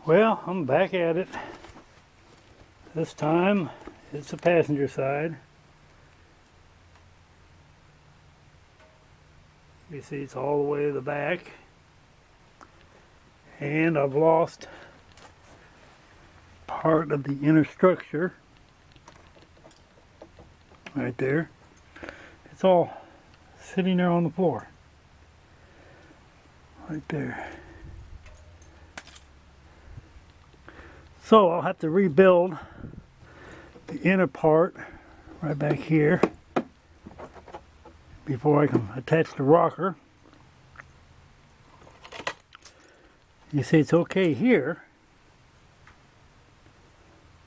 Well, I'm back at it. This time it's the passenger side. You see it's all the way to the back. And I've lost part of the inner structure right there. It's all sitting there on the floor. Right there. So I'll have to rebuild the inner part right back here before I can attach the rocker. You see it's okay here.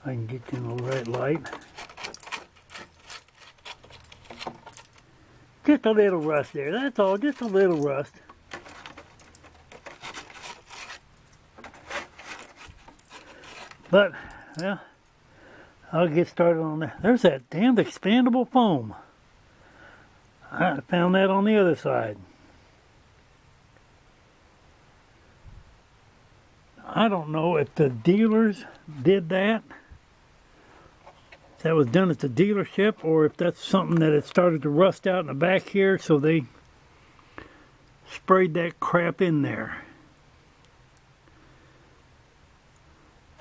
I can get you in the right light. Just a little rust there, that's all, just a little rust. But, well, I'll get started on that. There's that damned expandable foam. I found that on the other side. I don't know if the dealers did that. If that was done at the dealership, or if that's something that had started to rust out in the back here, so they sprayed that crap in there.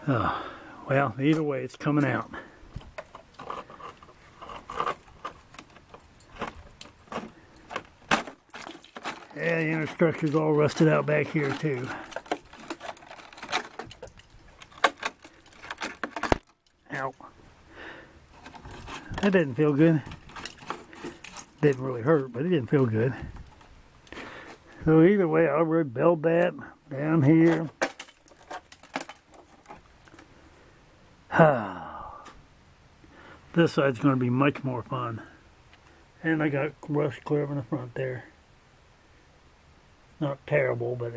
Well, either way, it's coming out. Yeah, the inner structure's all rusted out back here too. Ow. That didn't feel good. Didn't really hurt, but it didn't feel good. So either way, I'll rebuild that down here. This side's going to be much more fun. And I got rust clear up in the front there. Not terrible, but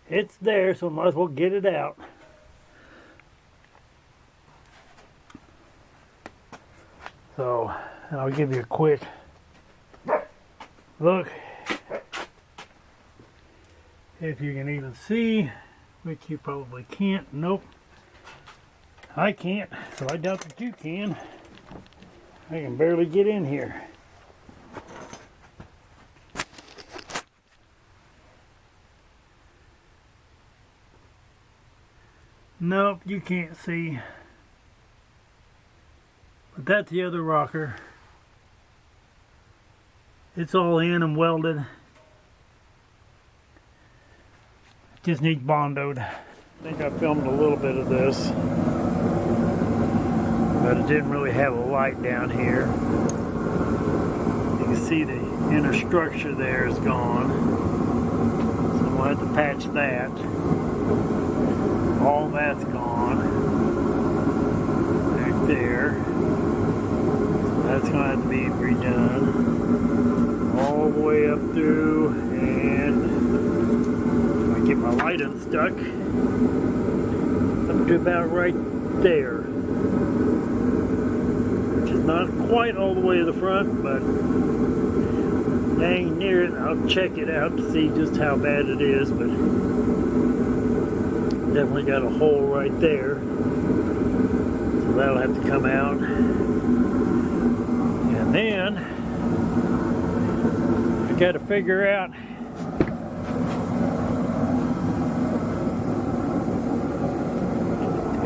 it's there, so might as well get it out. So I'll give you a quick look, if you can even see, which you probably can't. Nope, I can't, so I doubt that you can. I can barely get in here. Nope, you can't see. But that's the other rocker. It's all in and welded. Just needs bondoed. I think I filmed a little bit of this, but it didn't really have a light down here. You can see the inner structure there is gone, so we'll have to patch that. All that's gone back there, so that's going to have to be redone all the way up through, and I get my light unstuck up to about right there, which is not quite all the way to the front, but dang near it. I'll check it out to see just how bad it is, but definitely got a hole right there, so that'll have to come out. And then I got to figure out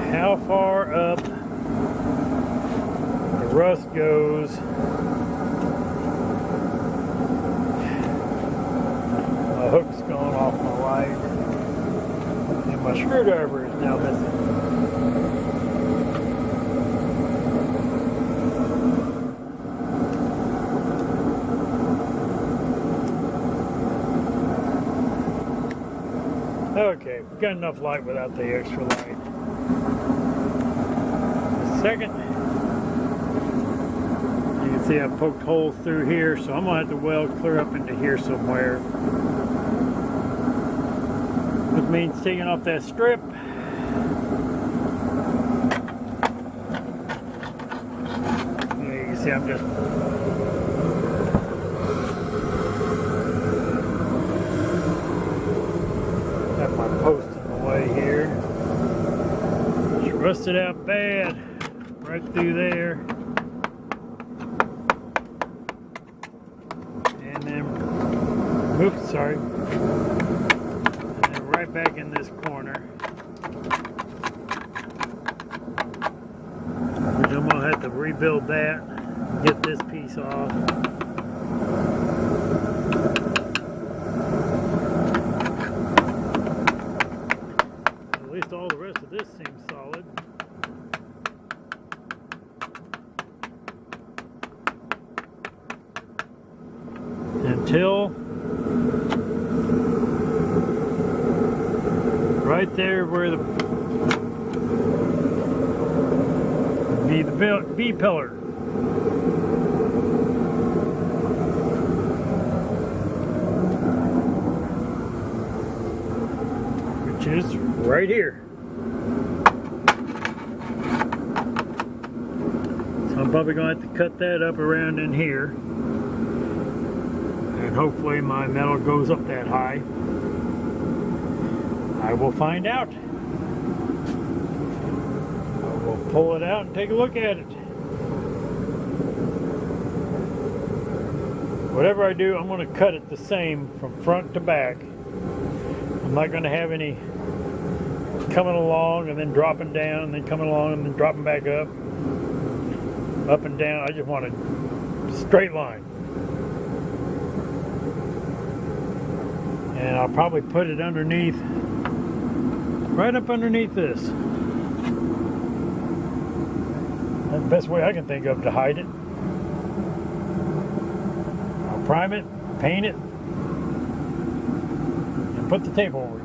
how far up the rust goes. My hook's gone off my light, and my screwdriver is now missing. Okay, we've got enough light without the extra light. Second, you can see I poked holes through here, so I'm going to have to weld clear up into here somewhere. Which means taking off that strip. Yeah, you can see I'm just got my post in the Rusted out bad right through there. And then, oops, sorry. And then right back in this corner. Which I'm gonna have to rebuild that, get this piece off. At least all the rest of this seems solid. Until right there where the B pillar. Which is right here. So I'm probably going to have to cut that up around in here. And hopefully my metal goes up that high. I will find out. We'll pull it out and take a look at it. Whatever I do, I'm going to cut it the same from front to back. I'm not going to have any coming along and then dropping down, and then coming along and then dropping back up and down. I just want a straight line. And I'll probably put it underneath, right up underneath this. That's the best way I can think of to hide it. I'll prime it, paint it, and put the tape over it.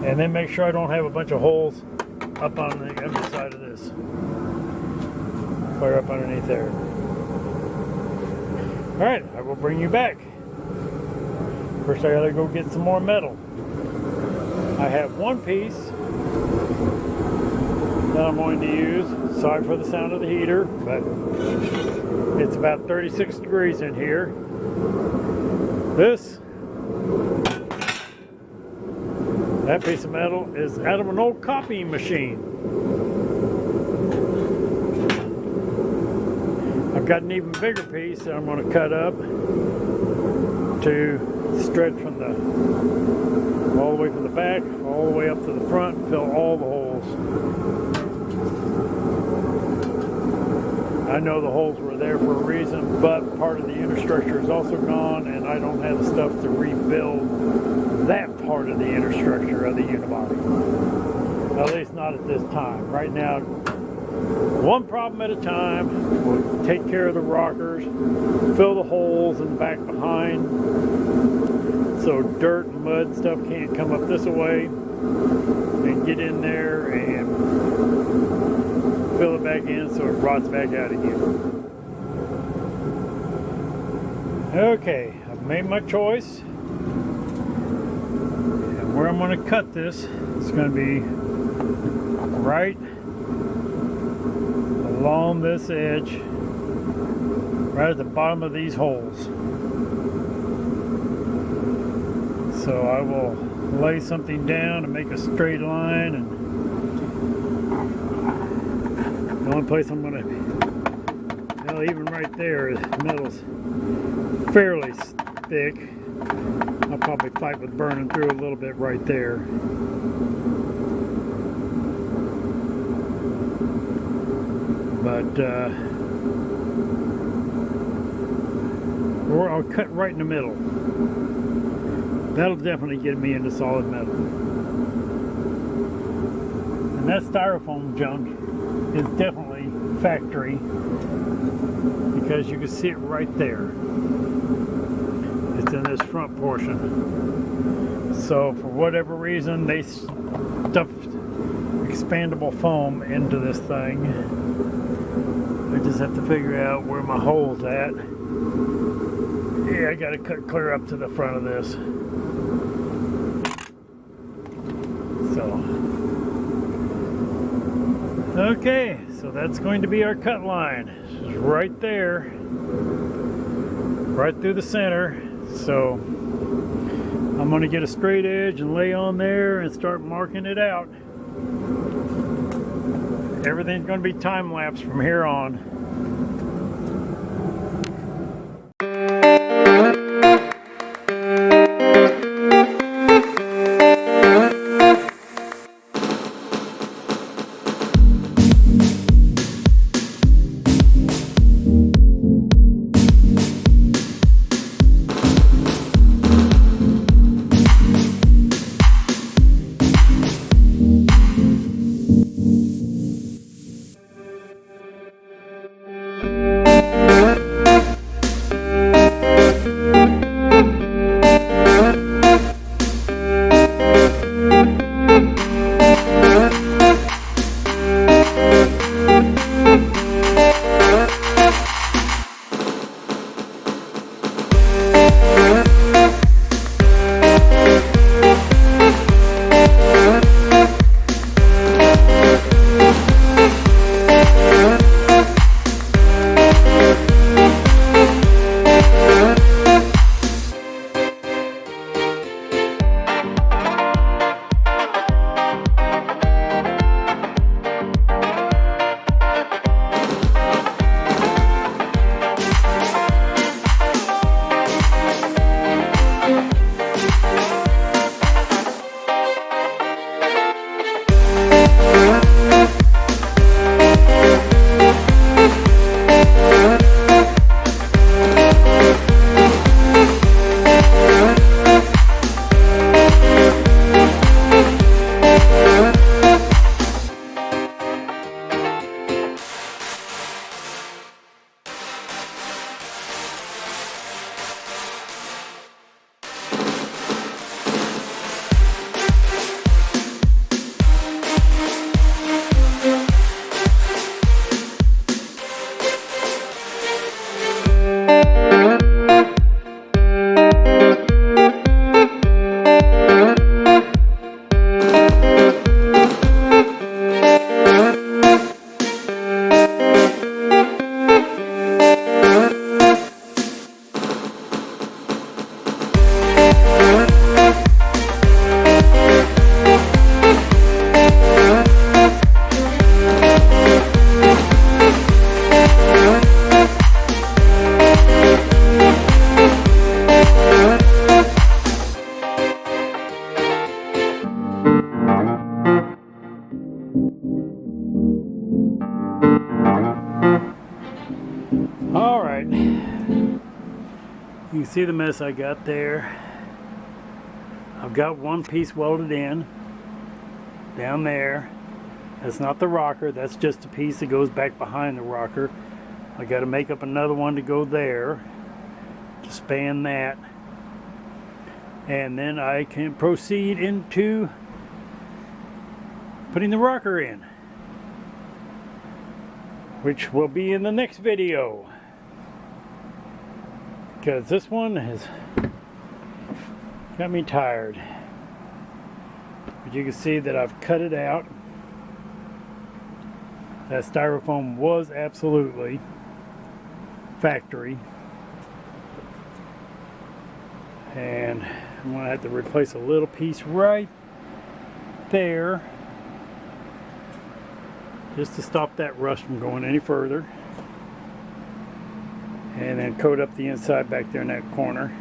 And then make sure I don't have a bunch of holes up on the underside of this. Clear up underneath there. Alright, I will bring you back. First I gotta go get some more metal. I have one piece that I'm going to use. Sorry for the sound of the heater, but it's about 36 degrees in here. That piece of metal is out of an old copying machine. I've got an even bigger piece that I'm going to cut up to stretch from all the way from the back, all the way up to the front, and fill all the holes. I know the holes were there for a reason, but part of the inner structure is also gone, and I don't have the stuff to rebuild that part of the inner structure of the unibody. At least not at this time. Right now, one problem at a time. We'll take care of the rockers, fill the holes in the back behind, so dirt and mud stuff can't come up this way, and get in there and fill it back in so it rots back out again. Okay, I've made my choice. And where I'm going to cut this, it's going to be right along this edge, right at the bottom of these holes. So I will lay something down and make a straight line, and the only place I'm going to, well, even right there, the metal's fairly thick. I'll probably fight with burning through a little bit right there. But or I'll cut right in the middle. That'll definitely get me into solid metal. And that styrofoam junk is definitely factory, because you can see it right there. It's in this front portion. So for whatever reason, they stuffed expandable foam into this thing. I just have to figure out where my hole's at. Yeah, I gotta cut clear up to the front of this. So, okay, so that's going to be our cut line. It's right there, right through the center. So I'm going to get a straight edge and lay on there and start marking it out. Everything's going to be time-lapse from here on. Alright, you can see the mess I got there. I've got one piece welded in down there. That's not the rocker, that's just a piece that goes back behind the rocker. I got to make up another one to go there to span that, and then I can proceed into putting the rocker in, which will be in the next video, because this one has got me tired. But you can see that I've cut it out. That styrofoam was absolutely factory, and I'm going to have to replace a little piece right there just to stop that rust from going any further, and then coat up the inside back there in that corner.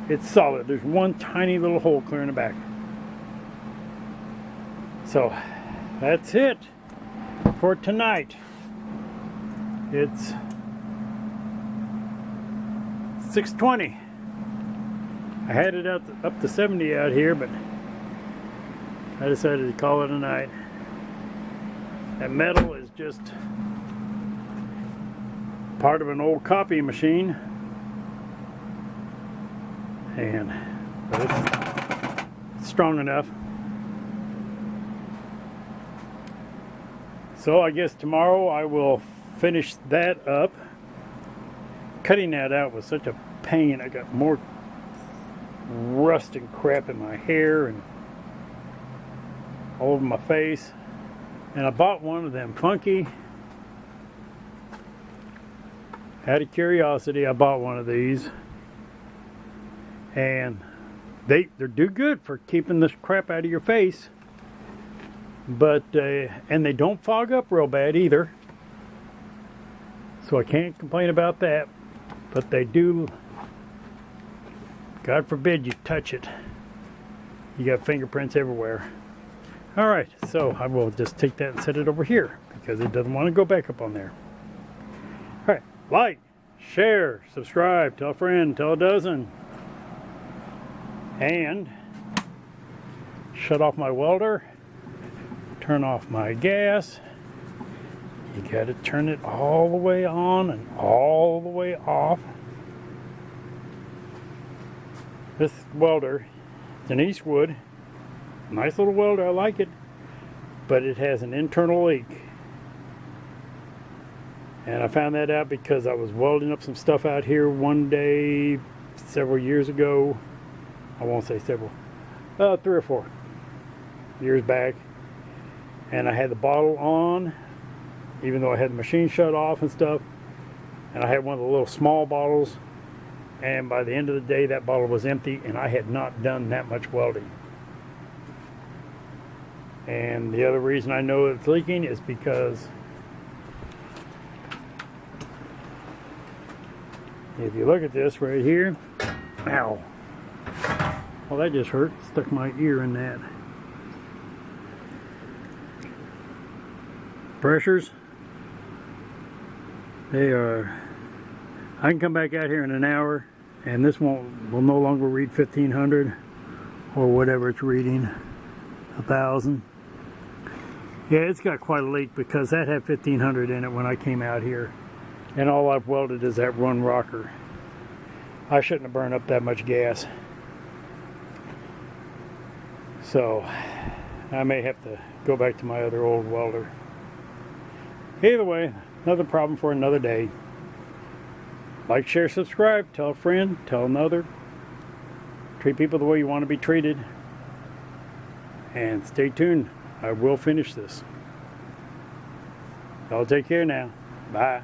It's solid. There's one tiny little hole clear in the back. So that's it for tonight. It's 6:20. I had it up to 70 out here, but I decided to call it a night. That metal is just part of an old copy machine, but it's strong enough. So I guess tomorrow I will finish that up. Cutting that out was such a pain. I got more rust and crap in my hair and all over my face. And I bought one of them funky. Out of curiosity, I bought one of these. And they're do good for keeping this crap out of your face. but and they don't fog up real bad either, so I can't complain about that. But they do, God forbid you touch it, you got fingerprints everywhere. All right, so I will just take that and set it over here because it doesn't want to go back up on there. All right, like, share, subscribe, tell a friend, tell a dozen, and shut off my welder, turn off my gas. You got to turn it all the way on and all the way off. This welder, it's an Eastwood, nice little welder, I like it, but it has an internal leak. And I found that out because I was welding up some stuff out here one day several years ago. I won't say several, 3 or 4 years back. And I had the bottle on, even though I had the machine shut off and stuff. And I had one of the little small bottles. And by the end of the day, that bottle was empty, and I had not done that much welding. And the other reason I know it's leaking is because if you look at this right here, ow, well that just hurt, stuck my ear in that. Pressures, they are, I can come back out here in an hour and this will no longer read 1500 or whatever it's reading, 1000. Yeah, it's got quite a leak because that had 1500 in it when I came out here. And all I've welded is that run rocker. I shouldn't have burned up that much gas. So I may have to go back to my other old welder. Either way, another problem for another day. Like, share, subscribe, tell a friend, tell another. Treat people the way you want to be treated. And stay tuned. I will finish this. Y'all take care now. Bye.